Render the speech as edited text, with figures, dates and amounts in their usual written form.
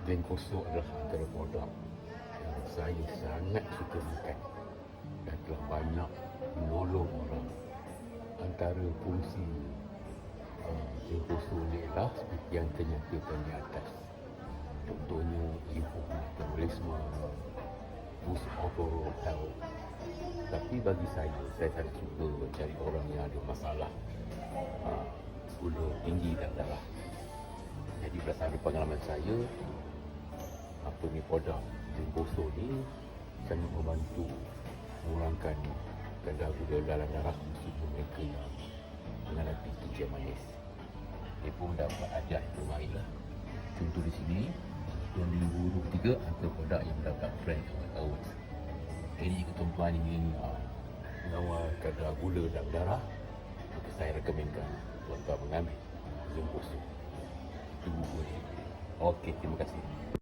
Bengkosok adalah antara produk yang saya sangat suka makan dan telah banyak menolong orang. Antara fungsi bengkosok ni adalah seperti yang ternyatakan di atas. Contohnya improve metabolisme, boost overall health. Tapi bagi saya sangat suka mencari orang yang ada masalah gula tinggi dalam darah. Jadi berdasarkan pengalaman saya, produk bengkosok ni sangat membantu mengurangkan kadar gula dalam darah khususnya mereka yang menghadapi kecil manis. Dia pun dapat ajar yang terbaik lah. Contoh di sini, tahun 2023 antara produk yang mendapat brand award. Jadi jika tuan-tuan ingin mengawal kadar gula dalam darah, maka saya rekomenkan tuan-tuan mengambil bengkosok. Itu buku ni. Okey, terima kasih.